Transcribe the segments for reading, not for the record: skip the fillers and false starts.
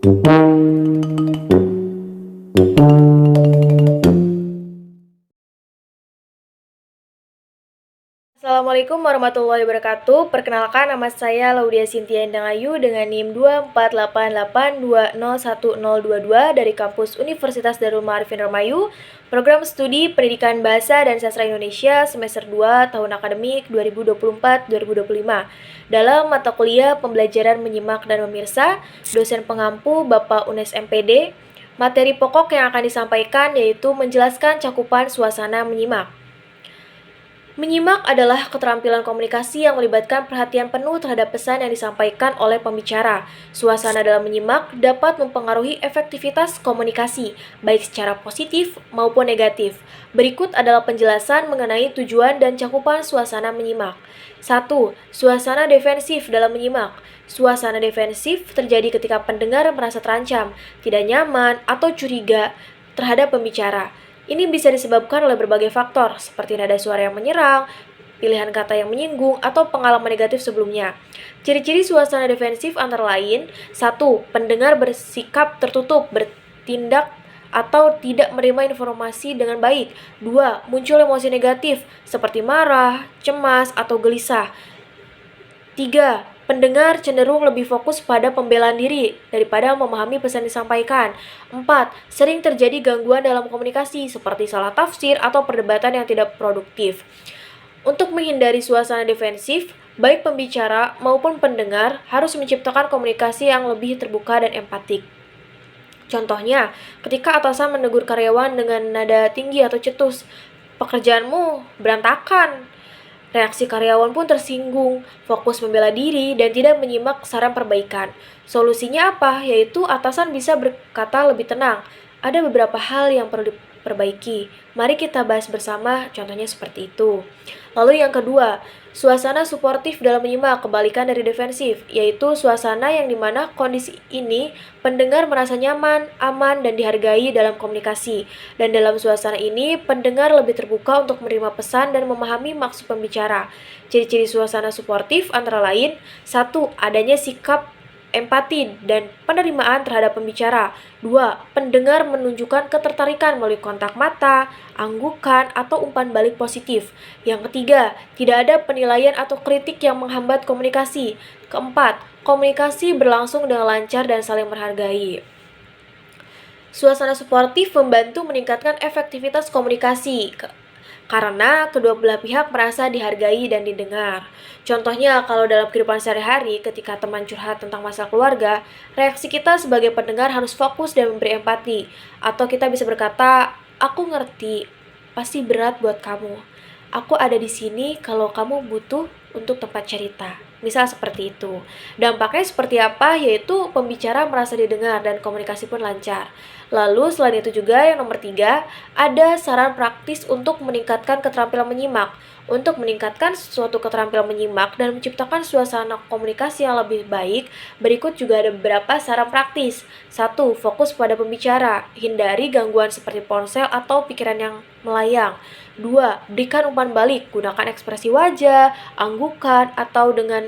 Assalamualaikum warahmatullahi wabarakatuh. Perkenalkan, nama saya Laudia Cynthia Endang Ayu dengan NIM 2488201022 dari kampus Universitas Darul Ma'arif Indramayu, Program Studi Pendidikan Bahasa dan Sastra Indonesia semester 2 tahun akademik 2024-2025. Dalam mata kuliah Pembelajaran Menyimak dan Memirsa, dosen pengampu Bapak Unes MPD, materi pokok yang akan disampaikan yaitu menjelaskan cakupan suasana menyimak. Menyimak adalah keterampilan komunikasi yang melibatkan perhatian penuh terhadap pesan yang disampaikan oleh pembicara. Suasana dalam menyimak dapat mempengaruhi efektivitas komunikasi, baik secara positif maupun negatif. Berikut adalah penjelasan mengenai tujuan dan cakupan suasana menyimak. 1. Suasana defensif dalam menyimak. Suasana defensif terjadi ketika pendengar merasa terancam, tidak nyaman, atau curiga terhadap pembicara. Ini bisa disebabkan oleh berbagai faktor, seperti nada suara yang menyerang, pilihan kata yang menyinggung, atau pengalaman negatif sebelumnya. Ciri-ciri suasana defensif antara lain: 1. Pendengar bersikap tertutup, bertindak atau tidak menerima informasi dengan baik. 2. Muncul emosi negatif, seperti marah, cemas, atau gelisah. 3. Pendengar cenderung lebih fokus pada pembelaan diri daripada memahami pesan disampaikan. 4. Sering terjadi gangguan dalam komunikasi seperti salah tafsir atau perdebatan yang tidak produktif. Untuk menghindari suasana defensif, baik pembicara maupun pendengar harus menciptakan komunikasi yang lebih terbuka dan empatik. Contohnya, ketika atasan menegur karyawan dengan nada tinggi atau cetus, "Pekerjaanmu berantakan." Reaksi karyawan pun tersinggung, fokus membela diri, dan tidak menyimak saran perbaikan. Solusinya apa? Yaitu atasan bisa berkata lebih tenang, "Ada beberapa hal yang perlu diperbaiki. Mari kita bahas bersama," contohnya seperti itu. Lalu yang kedua, suasana suportif dalam menyimak, kebalikan dari defensif, yaitu suasana yang dimana kondisi ini pendengar merasa nyaman, aman, dan dihargai dalam komunikasi. Dan dalam suasana ini, pendengar lebih terbuka untuk menerima pesan dan memahami maksud pembicara. Ciri-ciri suasana suportif antara lain: 1. Adanya sikap empati dan penerimaan terhadap pembicara. 2. Pendengar menunjukkan ketertarikan melalui kontak mata, anggukan, atau umpan balik positif. Yang ketiga, tidak ada penilaian atau kritik yang menghambat komunikasi. Keempat, komunikasi berlangsung dengan lancar dan saling menghargai. Suasana suportif membantu meningkatkan efektivitas komunikasi karena kedua belah pihak merasa dihargai dan didengar. Contohnya, kalau dalam kehidupan sehari-hari, ketika teman curhat tentang masalah keluarga, reaksi kita sebagai pendengar harus fokus dan memberi empati. Atau kita bisa berkata, "Aku ngerti, pasti berat buat kamu. Aku ada di sini kalau kamu butuh untuk tempat cerita." Misal seperti itu. Dampaknya seperti apa? Yaitu pembicara merasa didengar dan komunikasi pun lancar. Lalu selain itu juga yang nomor 3, ada saran praktis untuk meningkatkan keterampilan menyimak. Untuk meningkatkan suatu keterampilan menyimak dan menciptakan suasana komunikasi yang lebih baik, berikut juga ada beberapa saran praktis. 1. Fokus pada pembicara. Hindari gangguan seperti ponsel atau pikiran yang melayang. 2. Berikan umpan balik. Gunakan ekspresi wajah, anggukan, atau dengan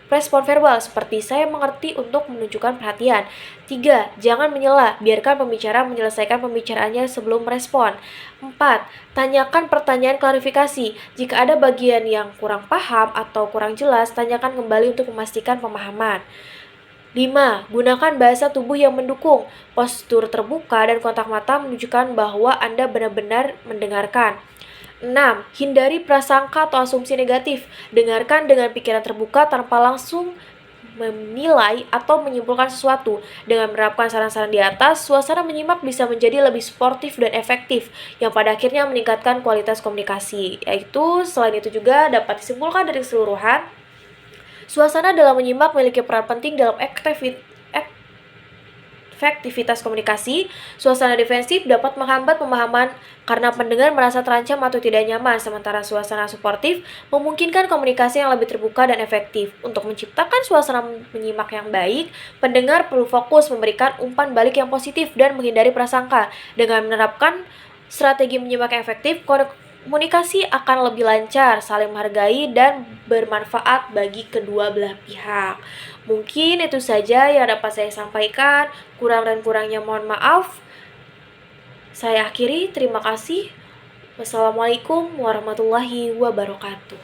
respon verbal seperti "saya mengerti" untuk menunjukkan perhatian. 3. Jangan menyela, biarkan pembicara menyelesaikan pembicaraannya sebelum merespon. 4. Tanyakan pertanyaan klarifikasi. Jika ada bagian yang kurang paham atau kurang jelas, tanyakan kembali untuk memastikan pemahaman. 5. Gunakan bahasa tubuh yang mendukung. Postur terbuka dan kontak mata menunjukkan bahwa Anda benar-benar mendengarkan. 6. Hindari prasangka atau asumsi negatif. Dengarkan dengan pikiran terbuka tanpa langsung menilai atau menyimpulkan sesuatu. Dengan menerapkan saran-saran di atas, suasana menyimak bisa menjadi lebih sportif dan efektif, yang pada akhirnya meningkatkan kualitas komunikasi. Selain itu juga dapat disimpulkan dari keseluruhan, suasana dalam menyimak memiliki peran penting dalam efektivitas komunikasi. Suasana defensif dapat menghambat pemahaman karena pendengar merasa terancam atau tidak nyaman, sementara suasana suportif memungkinkan komunikasi yang lebih terbuka dan efektif. Untuk menciptakan suasana menyimak yang baik, pendengar perlu fokus memberikan umpan balik yang positif dan menghindari prasangka. Dengan menerapkan strategi menyimak yang efektif, komunikasi akan lebih lancar, saling menghargai, dan bermanfaat bagi kedua belah pihak. Mungkin itu saja yang dapat saya sampaikan. Kurang dan kurangnya mohon maaf. Saya akhiri, terima kasih. Wassalamualaikum warahmatullahi wabarakatuh.